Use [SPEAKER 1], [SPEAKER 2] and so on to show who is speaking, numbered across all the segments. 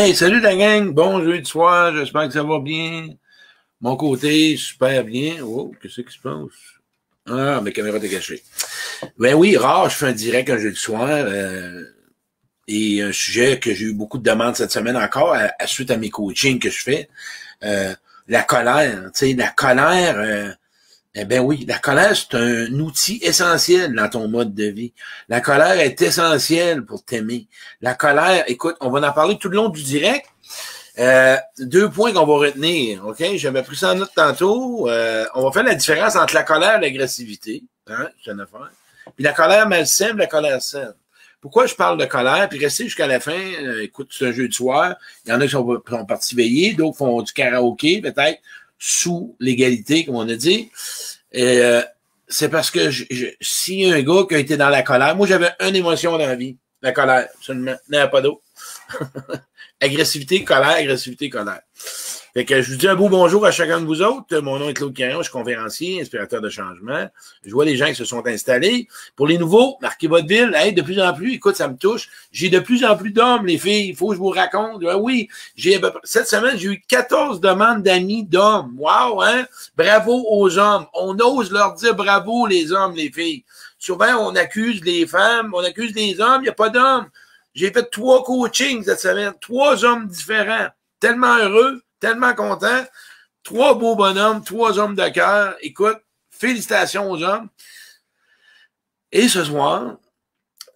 [SPEAKER 1] Hey, salut la gang, bon jeudi soir, j'espère que ça va bien. Mon côté, super bien. Oh, qu'est-ce qui se passe? Ah, ma caméra est cachée. Ben oui, rare, je fais un direct un jeudi soir, et un sujet que j'ai eu beaucoup de demandes cette semaine encore, suite à mes coachings que je fais. La colère, tu sais, la colère, eh ben oui, la colère, c'est un outil essentiel dans ton mode de vie. La colère est essentielle pour t'aimer. La colère, écoute, on va en parler tout le long du direct. 2 points qu'on va retenir, OK? J'avais pris ça en note tantôt. On va faire la différence entre la colère et l'agressivité. Hein? C'est une affaire. Puis la colère malsaine, la colère saine. Pourquoi je parle de colère? Puis restez jusqu'à la fin. Écoute, c'est un jeu de soir. Il y en a qui sont partis veiller, d'autres font du karaoké, peut-être, sous l'égalité, comme on a dit. C'est parce que s'il y a un gars qui a été dans la colère, moi j'avais une émotion dans la vie, la colère, seulement, il n'y a pas d'autre. Agressivité, colère. Fait que je vous dis un beau bonjour à chacun de vous autres. Mon nom est Claude Carillon, je suis conférencier, inspirateur de changement. Je vois les gens qui se sont installés. Pour les nouveaux, marquez votre ville. Hey, de plus en plus, écoute, ça me touche. J'ai de plus en plus d'hommes, les filles. Il faut que je vous raconte. Oui, cette semaine, j'ai eu 14 demandes d'amis d'hommes. Wow, hein? Bravo aux hommes. On ose leur dire bravo, les hommes, les filles. Souvent, on accuse les femmes, on accuse les hommes, il n'y a pas d'hommes. J'ai fait 3 coachings cette semaine, 3 hommes différents. Tellement heureux, tellement content. 3 beaux bonhommes, 3 hommes de cœur. Écoute, félicitations aux hommes. Et ce soir,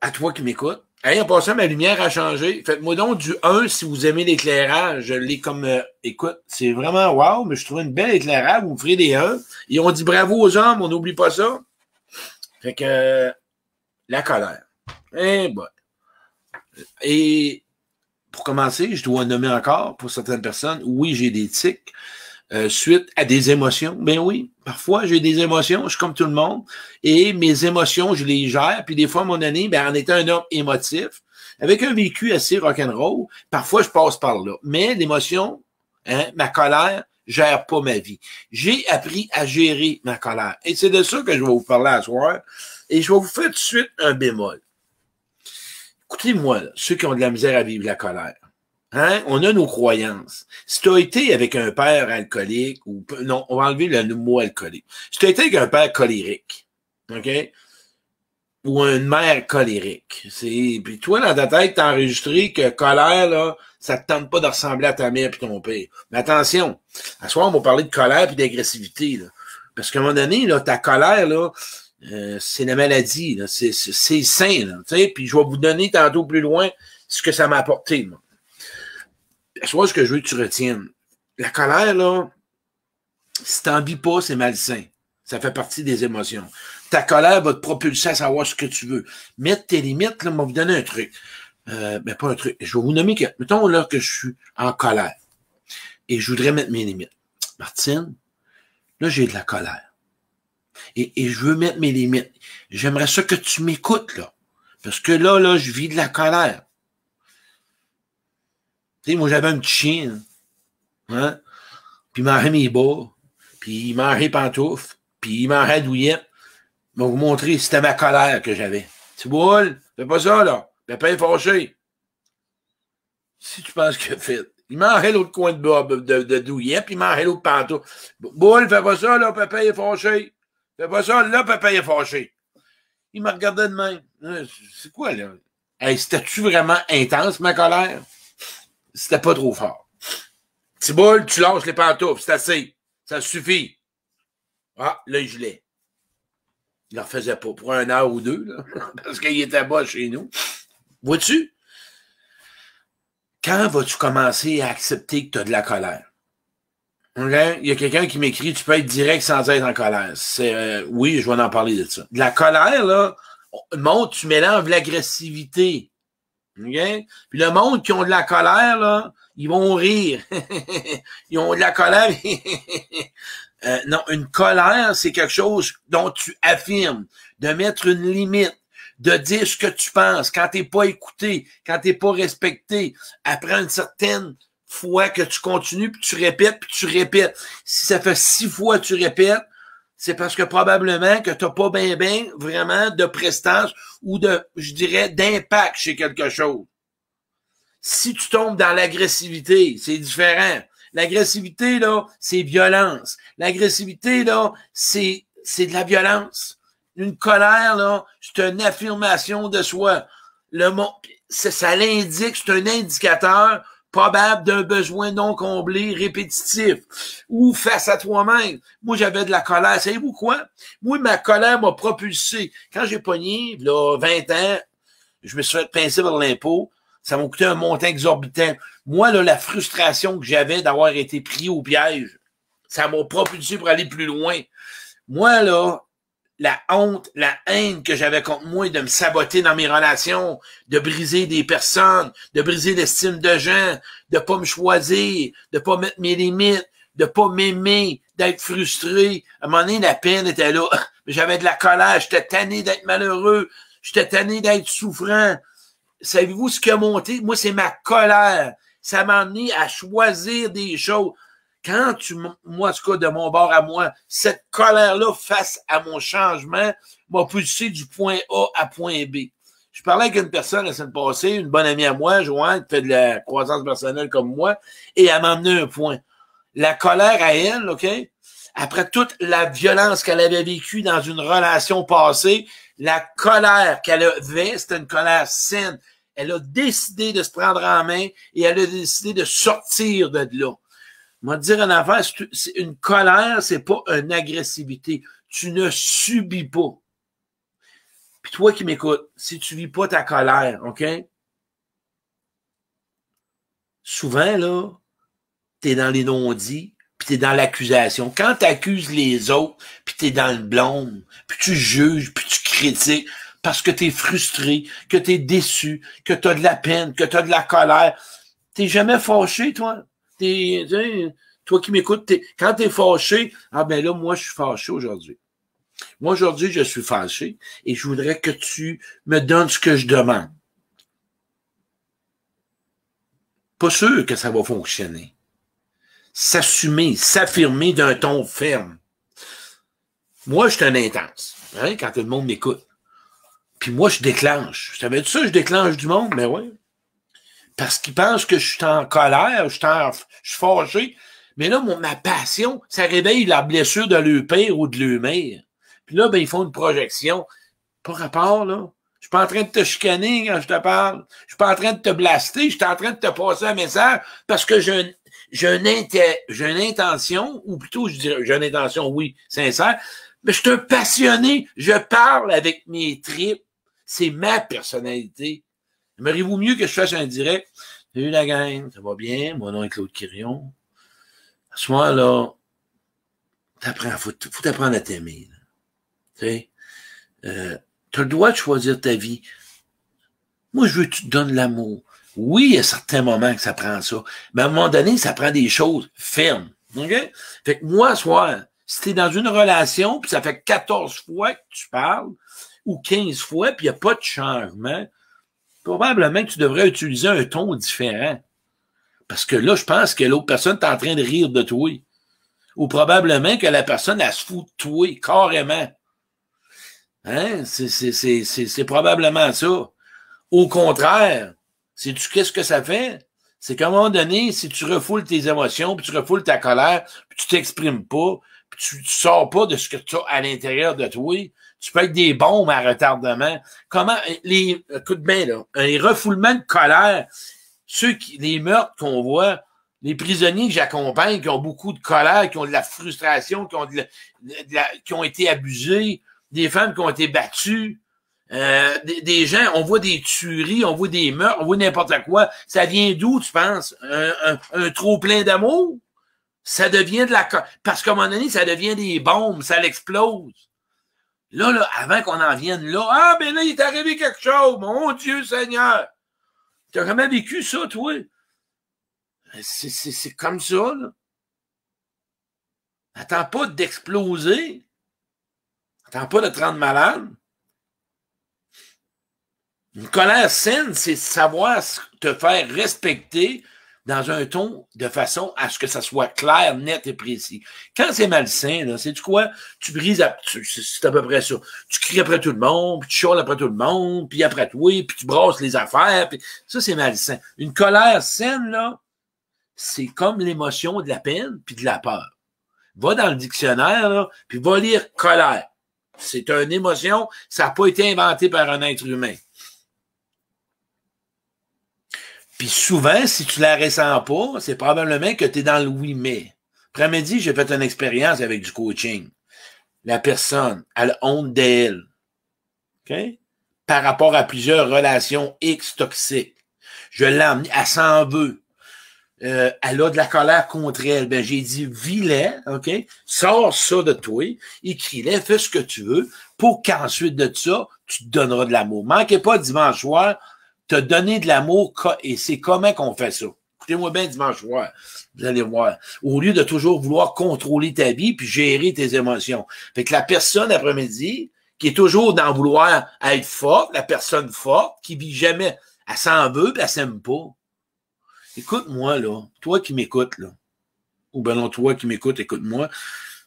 [SPEAKER 1] à toi qui m'écoutes, en passant, ma lumière a changé. Faites-moi donc du 1 si vous aimez l'éclairage. Je l'ai comme, écoute, c'est vraiment wow, mais je trouve une belle éclairage. Vous me ferez des 1. Et on dit bravo aux hommes, on n'oublie pas ça. Fait que, la colère. Bon. Et pour commencer, je dois nommer encore, pour certaines personnes, oui, j'ai des tics suite à des émotions. Ben oui, parfois, j'ai des émotions, je suis comme tout le monde, et mes émotions, je les gère, puis des fois, à mon année, en étant un homme émotif, avec un vécu assez rock'n'roll, parfois, je passe par là. Mais l'émotion, ma colère, gère pas ma vie. J'ai appris à gérer ma colère. Et c'est de ça que je vais vous parler à ce soir. Et je vais vous faire tout de suite un bémol. Écoutez-moi, ceux qui ont de la misère à vivre la colère. Hein? On a nos croyances. Si tu as été avec un père alcoolique, ou non, on va enlever le mot alcoolique. Si tu as été avec un père colérique, OK? Ou une mère colérique. Puis toi, dans ta tête, t'as enregistré que colère, là, ça te tente pas de ressembler à ta mère et ton père. Mais attention, à ce soir, on va parler de colère et d'agressivité, là. Parce qu'à un moment donné, là, ta colère, là, c'est la maladie, là. C'est sain, là, tu sais. Puis je vais vous donner tantôt plus loin ce que ça m'a apporté, moi. Ce que je veux que tu retiennes. La colère, là, si t'en vis pas, c'est malsain. Ça fait partie des émotions. Ta colère va te propulser à savoir ce que tu veux. Mettre tes limites, là, moi, vous donner un truc. Pas un truc. Je vais vous nommer que, mettons là que je suis en colère. Et je voudrais mettre mes limites. Martine, là, j'ai de la colère. Et je veux mettre mes limites. J'aimerais ça que tu m'écoutes, là. Parce que là, je vis de la colère. Tu sais, moi, j'avais un petit chien, hein? Puis il m'enlevait mes bas, puis il m'enlevait les pantoufles, puis il m'enlevait la douillette. Je vais vous montrer, c'était ma colère que j'avais. Tu vois, fais pas ça, là. Papa est fâché. Si tu penses qu'il a fait. Il m'enlevait l'autre coin de douillette, puis il m'enlevait l'autre pantoufle. Boule, fais pas ça, là, papa est fâché. Fais pas ça, là, papa est fâché. Il me regardait de même. C'est quoi, là? Hey, c'était-tu vraiment intense, ma colère? C'était pas trop fort. Tiboule, tu lâches les pantoufles, c'est assez. Ça suffit. Ah, là, je l'ai. Il ne le refaisait pas pour 1 heure ou 2, là, parce qu'il était bas chez nous. Vois-tu? Quand vas-tu commencer à accepter que tu as de la colère? Okay? Il y a quelqu'un qui m'écrit, tu peux être direct sans être en colère. Oui, je vais en parler de ça. De la colère, là, montre, tu mélanges l'agressivité. Okay? Puis le monde qui ont de la colère, là, ils vont rire. Ils ont de la colère. Non, une colère, c'est quelque chose dont tu affirmes, de mettre une limite, de dire ce que tu penses, quand t'es pas écouté, quand t'es pas respecté, après une certaine fois que tu continues, puis tu répètes. Si ça fait 6 fois que tu répètes, c'est parce que probablement que t'as pas bien vraiment de prestance ou de, je dirais, d'impact chez quelque chose. Si tu tombes dans l'agressivité, c'est différent. L'agressivité, là, c'est violence. L'agressivité, là, c'est de la violence. Une colère, là, c'est une affirmation de soi. Ça l'indique, c'est un indicateur probable d'un besoin non comblé, répétitif, ou face à toi-même. Moi, j'avais de la colère. Savez-vous quoi? Moi, ma colère m'a propulsé. Quand j'ai pogné, là, 20 ans, je me suis fait pincer par l'impôt. Ça m'a coûté un montant exorbitant. Moi, là, la frustration que j'avais d'avoir été pris au piège, ça m'a propulsé pour aller plus loin. Moi, là, la honte, la haine que j'avais contre moi de me saboter dans mes relations, de briser des personnes, de briser l'estime de gens, de pas me choisir, de pas mettre mes limites, de pas m'aimer, d'être frustré. À un moment donné, la peine était là. J'avais de la colère, j'étais tanné d'être malheureux, j'étais tanné d'être souffrant. Savez-vous ce qui a monté? Moi, c'est ma colère. Ça m'a amené à choisir des choses. Quand moi, en tout cas, de mon bord à moi, cette colère-là, face à mon changement, m'a poussé du point A à point B. Je parlais avec une personne la semaine passée, une bonne amie à moi, Joanne, qui fait de la croissance personnelle comme moi, et elle m'a amené un point. La colère à elle, OK? Après toute la violence qu'elle avait vécue dans une relation passée, la colère qu'elle avait, c'était une colère saine. Elle a décidé de se prendre en main et elle a décidé de sortir de là. Moi, te dire une affaire, c'est une colère, c'est pas une agressivité. Tu ne subis pas. Puis toi qui m'écoutes, si tu vis pas ta colère, OK? Souvent, là, t'es dans les non-dits, puis t'es dans l'accusation. Quand t'accuses les autres, puis t'es dans le blâme, puis tu juges, puis tu critiques, parce que t'es frustré, que t'es déçu, que t'as de la peine, que t'as de la colère, t'es jamais fâché, toi? Toi qui m'écoutes, quand t'es fâché, ah ben là, moi, je suis fâché aujourd'hui. Moi, aujourd'hui, je suis fâché et je voudrais que tu me donnes ce que je demande. Pas sûr que ça va fonctionner. S'assumer, s'affirmer d'un ton ferme. Moi, je suis un intense, hein, quand tout le monde m'écoute. Puis moi, je déclenche. Ça veut dire ça, je déclenche du monde? Ben oui. Parce qu'ils pensent que je suis en colère, je suis fâché. Mais là, ma passion, ça réveille la blessure de leur père ou de leur mère. Puis là, ben, ils font une projection. Pas rapport, là. Je suis pas en train de te chicaner quand je te parle. Je suis pas en train de te blaster. Je suis en train de te passer un message parce que j'ai une intention, ou plutôt, je dirais, j'ai une intention, oui, sincère, mais je suis un passionné. Je parle avec mes tripes. C'est ma personnalité. Aimeriez-vous mieux que je fasse un direct? Salut la gang, ça va bien? Mon nom est Claude Quirion. À ce moment-là, faut t'apprendre à t'aimer. Tu sais, t'as le droit de choisir ta vie. Moi, je veux que tu te donnes l'amour. Oui, il y a certains moments que ça prend ça. Mais à un moment donné, ça prend des choses fermes. OK? Fait que moi, soir, si t'es dans une relation, puis ça fait 14 fois que tu parles, ou 15 fois, puis il n'y a pas de changement, probablement que tu devrais utiliser un ton différent. Parce que là, je pense que l'autre personne est en train de rire de toi. Ou probablement que la personne, elle se fout de toi, carrément. Hein? C'est probablement ça. Au contraire, sais-tu qu'est-ce que ça fait? C'est qu'à un moment donné, si tu refoules tes émotions, puis tu refoules ta colère, puis tu t'exprimes pas, puis tu sors pas de ce que tu as à l'intérieur de toi, tu peux être des bombes à retardement. Écoute bien, là, les refoulements de colère, les meurtres qu'on voit, les prisonniers que j'accompagne, qui ont beaucoup de colère, qui ont de la frustration, qui ont été abusés, des femmes qui ont été battues, des gens, on voit des tueries, on voit des meurtres, on voit n'importe quoi. Ça vient d'où, tu penses? Un trop plein d'amour? Ça devient parce qu'à un moment donné, ça devient des bombes, ça l'explose. Là, avant qu'on en vienne là, ah, ben là, il est arrivé quelque chose, mon Dieu Seigneur! T'as jamais vécu ça, toi? C'est comme ça, là. Attends pas d'exploser. Attends pas de te rendre malade. Une colère saine, c'est savoir te faire respecter dans un ton de façon à ce que ça soit clair, net et précis. Quand c'est malsain, là, c'est du quoi? Tu brises, c'est à peu près ça. Tu cries après tout le monde, puis tu chiales après tout le monde, puis après toi, puis tu brasses les affaires, puis ça, c'est malsain. Une colère saine, là, c'est comme l'émotion de la peine puis de la peur. Va dans le dictionnaire, là, puis va lire colère. C'est une émotion, ça n'a pas été inventé par un être humain. Puis souvent, si tu la ressens pas, c'est probablement que tu es dans le oui-mais. Après-midi, j'ai fait une expérience avec du coaching. La personne, elle a honte d'elle. OK? Par rapport à plusieurs relations X toxiques. Je l'ai emmenée, elle s'en veut. Elle a de la colère contre elle. Ben, j'ai dit, vis-les, OK? Sors ça de toi, écris-les, fais ce que tu veux, pour qu'ensuite de ça, tu te donneras de l'amour. Manquez pas dimanche soir, te donner de l'amour, et c'est comment qu'on fait ça? Écoutez-moi bien dimanche soir, vous allez voir. Au lieu de toujours vouloir contrôler ta vie puis gérer tes émotions. Fait que la personne après-midi, qui est toujours dans vouloir être forte, la personne forte, qui vit jamais, elle s'en veut puis elle s'aime pas. Écoute-moi, là, toi qui m'écoutes, là, ou ben non, toi qui m'écoutes, écoute-moi,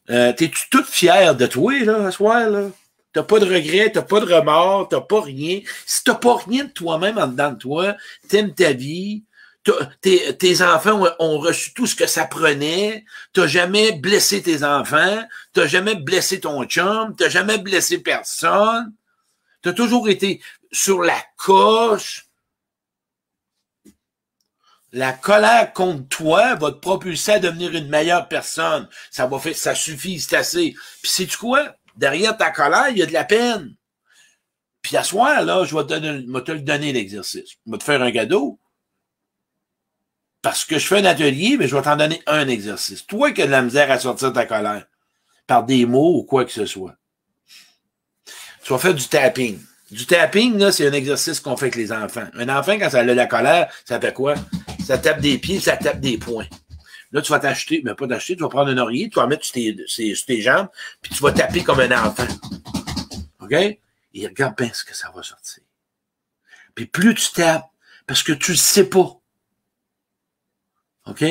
[SPEAKER 1] t'es-tu toute fière de toi, là, ce soir, là? T'as pas de regrets, t'as pas de remords, t'as pas rien. Si t'as pas rien de toi-même en dedans de toi, t'aimes ta vie, tes enfants ont reçu tout ce que ça prenait, t'as jamais blessé tes enfants, t'as jamais blessé ton chum, t'as jamais blessé personne, t'as toujours été sur la coche. La colère contre toi va te propulser à devenir une meilleure personne. Ça va faire, ça suffit, c'est assez. Puis sais-tu quoi? Derrière ta colère, il y a de la peine. Puis à ce soir, là, je vais te le donner, l'exercice. Je vais te faire un cadeau. Parce que je fais un atelier, mais je vais t'en donner un exercice. Toi qui as de la misère à sortir ta colère, par des mots ou quoi que ce soit. Tu vas faire du tapping. Du tapping, là, c'est un exercice qu'on fait avec les enfants. Un enfant, quand ça a de la colère, ça fait quoi? Ça tape des pieds, ça tape des poings. Là, tu vas t'acheter, mais pas t'acheter, tu vas prendre un oreiller, tu vas mettre sur tes jambes, puis tu vas taper comme un enfant. OK? Et regarde bien ce que ça va sortir. Puis plus tu tapes, parce que tu le sais pas. OK?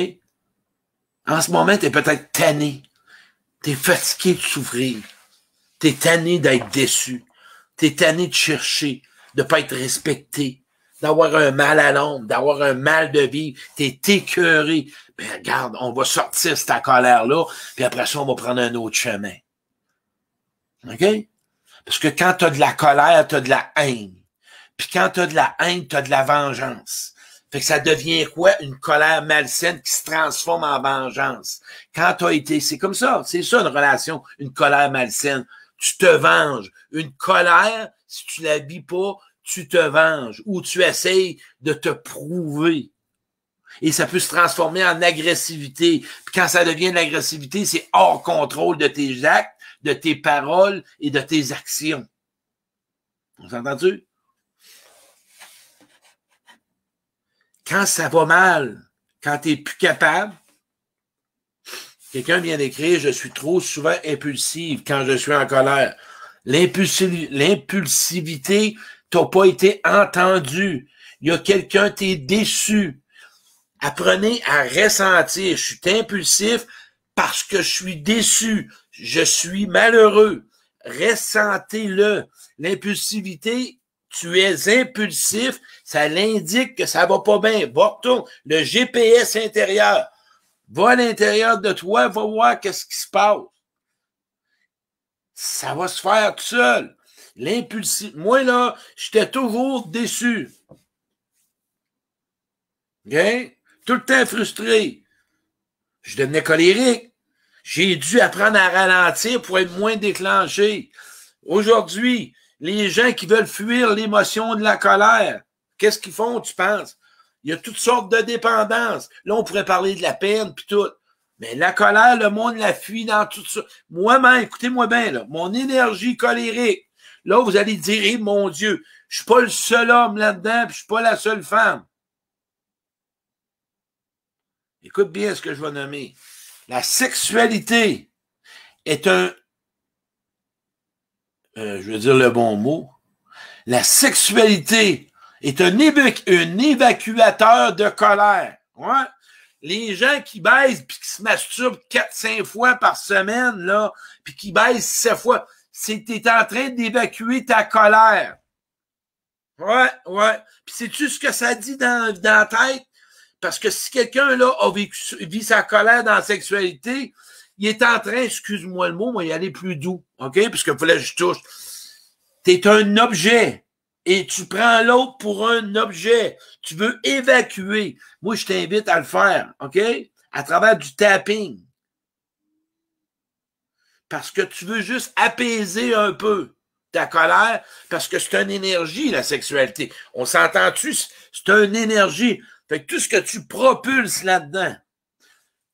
[SPEAKER 1] En ce moment, tu es peut-être tanné. Tu es fatigué de souffrir. Tu es tanné d'être déçu. Tu es tanné de chercher, de pas être respecté, d'avoir un mal à l'ombre, d'avoir un mal de vivre. Tu es écœuré. Ben regarde, on va sortir cette colère-là, puis après ça, on va prendre un autre chemin. OK? Parce que quand tu as de la colère, tu as de la haine. Puis quand tu as de la haine, tu as de la vengeance. Fait que ça devient quoi? Une colère malsaine qui se transforme en vengeance. Quand tu as été... C'est comme ça. C'est ça une relation, une colère malsaine. Tu te venges. Une colère, si tu la vis pas, tu te venges. Ou tu essayes de te prouver. Et ça peut se transformer en agressivité. Puis quand ça devient de l'agressivité, c'est hors contrôle de tes actes, de tes paroles et de tes actions. On s'entend-tu? Quand ça va mal, quand tu n'es plus capable, quelqu'un vient d'écrire « Je suis trop souvent impulsive quand je suis en colère ». L'impulsivité, t'as pas été entendu. Il y a quelqu'un, t'es déçu. Apprenez à ressentir. Je suis impulsif parce que je suis déçu. Je suis malheureux. Ressentez-le. L'impulsivité, tu es impulsif, ça l'indique que ça va pas bien. Va retourner. Le GPS intérieur. Va à l'intérieur de toi, va voir qu'est-ce qui se passe. Ça va se faire tout seul. L'impulsif. Moi, là, j'étais toujours déçu. OK? Tout le temps frustré. Je devenais colérique. J'ai dû apprendre à ralentir pour être moins déclenché. Aujourd'hui, les gens qui veulent fuir l'émotion de la colère, qu'est-ce qu'ils font, tu penses? Il y a toutes sortes de dépendances. Là, on pourrait parler de la peine puis tout. Mais la colère, le monde la fuit dans tout ça. Moi-même, écoutez-moi bien, là, mon énergie colérique. Là, vous allez dire, hey, mon Dieu, je suis pas le seul homme là-dedans, puis je suis pas la seule femme. Écoute bien ce que je vais nommer. La sexualité est je veux dire le bon mot. La sexualité est un évacuateur de colère. Ouais. Les gens qui baisent puis qui se masturbent 4-5 fois par semaine, là, puis qui baisent 7 fois, c'est que t'es en train d'évacuer ta colère. Ouais. Puis sais-tu ce que ça dit dans la tête? Parce que si quelqu'un, là, vit sa colère dans la sexualité, il est en train, excuse-moi le mot, moi, y aller plus doux. OK? Parce qu'il fallait que je touche. T'es un objet. Et tu prends l'autre pour un objet. Tu veux évacuer. Moi, je t'invite à le faire, OK? À travers du tapping. Parce que tu veux juste apaiser un peu ta colère, parce que c'est une énergie, la sexualité. On s'entend-tu? C'est une énergie. Fait que tout ce que tu propulses là-dedans,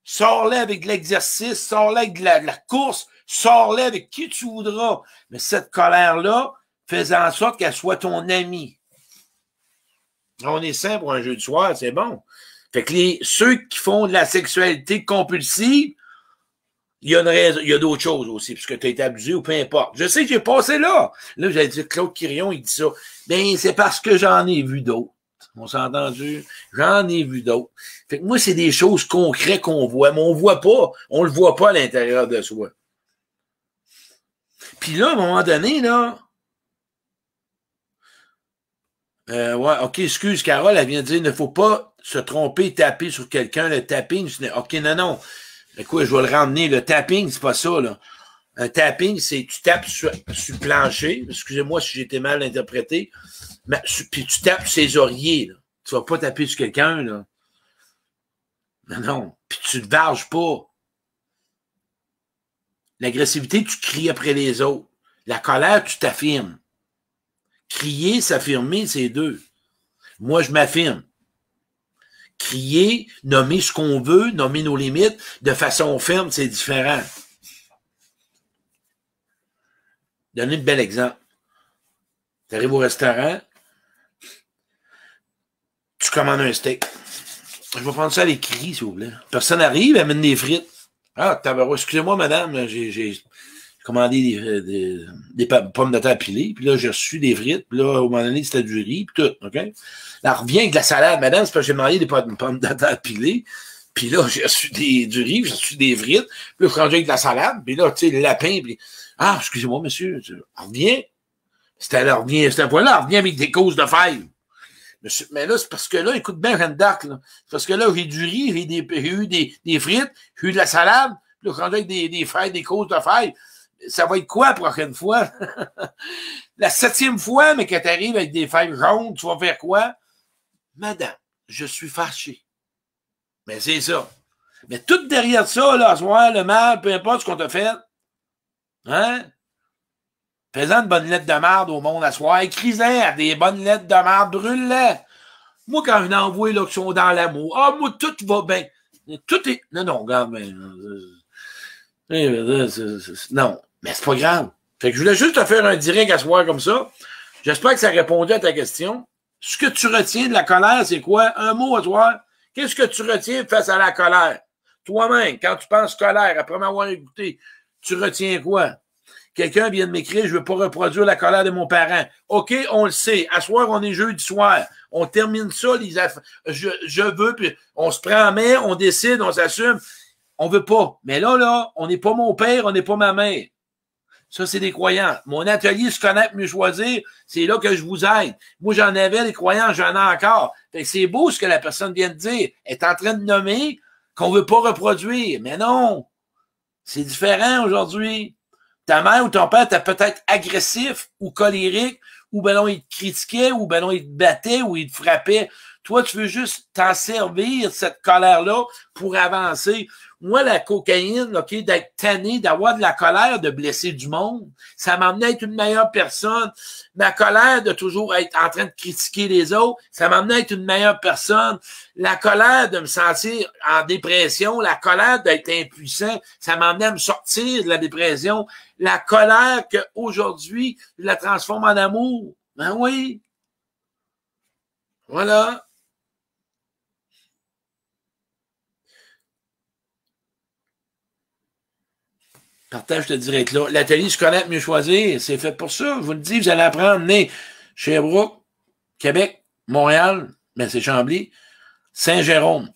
[SPEAKER 1] sors-le avec de l'exercice, sors-le avec de la course, sors-le avec qui tu voudras. Mais cette colère-là, fais en sorte qu'elle soit ton amie. On est sain pour un jeu de soir, c'est bon. Fait que ceux qui font de la sexualité compulsive, il y a d'autres choses aussi, puisque tu as été abusé ou peu importe. Je sais que j'ai passé là. Là, j'allais dire Claude Quirion, il dit ça. Ben, c'est parce que j'en ai vu d'autres. On s'est entendu? J'en ai vu d'autres. Fait que moi, c'est des choses concrètes qu'on voit, mais on le voit pas à l'intérieur de soi. Puis là, à un moment donné, là, ouais, OK, excuse, Carole, elle vient de dire, il ne faut pas se tromper, taper sur quelqu'un, le tapping, OK, non. Écoute, je vais le ramener, le tapping, c'est pas ça, là. Un tapping, c'est tu tapes sur le plancher, excusez-moi si j'ai été mal interprété, mais, puis tu tapes sur ses oreillers, là. Tu vas pas taper sur quelqu'un, là. Non. Puis tu te varges pas. L'agressivité, tu cries après les autres. La colère, tu t'affirmes. Crier, s'affirmer, c'est deux. Moi, je m'affirme. Crier, nommer ce qu'on veut, nommer nos limites, de façon ferme, c'est différent. Donner un bel exemple. Tu arrives au restaurant, tu commandes un steak. Je vais prendre ça à l'écrit, s'il vous plaît. Personne arrive, elle amène des frites. Ah, tabarouette, excusez-moi, madame, j'ai commandé des pommes de terre pilées, puis là, j'ai reçu des frites, puis là, au moment donné, c'était du riz, puis tout, OK? Là, elle revient avec de la salade, madame, c'est parce que j'ai demandé des pommes de terre pilées, puis là, j'ai reçu du riz, j'ai reçu des frites, puis là, je suis rendu avec de la salade, puis là, tu sais, le lapin, puis ah, excusez-moi, monsieur, elle revient. Elle revient avec des causes de fèves. Mais là, c'est parce que là, écoute bien, Jeanne d'Arc, là. C'est parce que là, j'ai du riz, j'ai eu des frites, j'ai eu de la salade, puis là, je suis rendu avec des fèves, des causes de fèves. Ça va être quoi la prochaine fois? La 7e fois, mais que tu arrives avec des fèves jaunes, tu vas faire quoi? Madame, je suis fâché. Mais c'est ça. Mais tout derrière ça, là, ce soir, le mal, peu importe ce qu'on t'a fait, hein? Fais-en une bonne lettre de merde au monde à soir. Écris-en des bonnes lettres de merde, brûle-les. Moi, quand je l'envoie, là, qui sont dans l'amour, ah, moi, tout va bien. Tout est... Non, regarde, non, mais c'est pas grave. Fait que je voulais juste te faire un direct à soir comme ça. J'espère que ça a répondu à ta question. Ce que tu retiens de la colère, c'est quoi? Un mot à soir. Qu'est-ce que tu retiens face à la colère? Toi-même, quand tu penses colère, après m'avoir écouté, tu retiens quoi? Quelqu'un vient de m'écrire, je veux pas reproduire la colère de mon parent. OK, on le sait. À soir, on est jeudi soir. On termine ça, les affaires. Je veux, puis on se prend en main, on décide, on s'assume. On veut pas. Mais là, on n'est pas mon père, on n'est pas ma mère. Ça, c'est des croyants. Mon atelier Se connaître, mieux choisir, c'est là que je vous aide. Moi, j'en avais des croyants, j'en ai encore. Fait que c'est beau ce que la personne vient de dire. Elle est en train de nommer qu'on veut pas reproduire. Mais non. C'est différent aujourd'hui. Ta mère ou ton père était peut-être agressif ou colérique, ou ben non, il te critiquait, ou ben non, il te battait, ou il te frappait. Toi, tu veux juste t'en servir, cette colère-là, pour avancer. Moi, la cocaïne, OK, d'être tanné, d'avoir de la colère, de blesser du monde, ça m'amenait à être une meilleure personne. Ma colère de toujours être en train de critiquer les autres, ça m'amenait à être une meilleure personne. La colère de me sentir en dépression, la colère d'être impuissant, ça m'amenait à me sortir de la dépression. La colère qu'aujourd'hui, je la transforme en amour. Ben oui. Voilà. Partage, je te dirais que là, l'atelier Se connaître, mieux choisir, c'est fait pour ça. Je vous le dis, vous allez apprendre, né Sherbrooke, Québec, Montréal, ben c'est Chambly, Saint-Jérôme.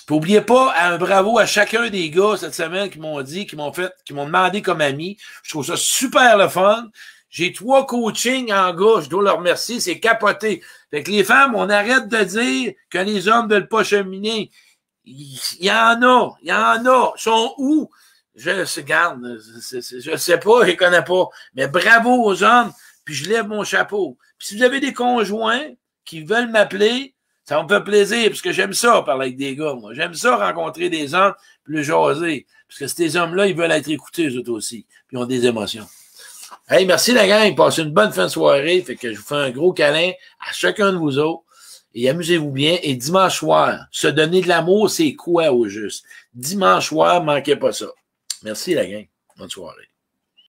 [SPEAKER 1] Puis oubliez pas, un bravo à chacun des gars cette semaine qui m'ont dit, qui m'ont demandé comme ami. Je trouve ça super le fun. J'ai 3 coachings en gars, je dois leur remercier, c'est capoté. Fait que les femmes, on arrête de dire que les hommes veulent pas cheminer. Il y en a. Ils sont où? Je sais pas, je les connais pas. Mais bravo aux hommes, puis je lève mon chapeau. Puis si vous avez des conjoints qui veulent m'appeler, ça me fait plaisir, parce que j'aime ça parler avec des gars, moi. J'aime ça rencontrer des hommes, puis le jaser. Parce que ces hommes-là, ils veulent être écoutés, eux autres aussi. Puis ils ont des émotions. Hey, merci la gang. Passez une bonne fin de soirée. Fait que je vous fais un gros câlin à chacun de vous autres. Et amusez-vous bien. Et dimanche soir, se donner de l'amour, c'est quoi au juste? Dimanche soir, manquez pas ça. Merci la gang. Bonne soirée.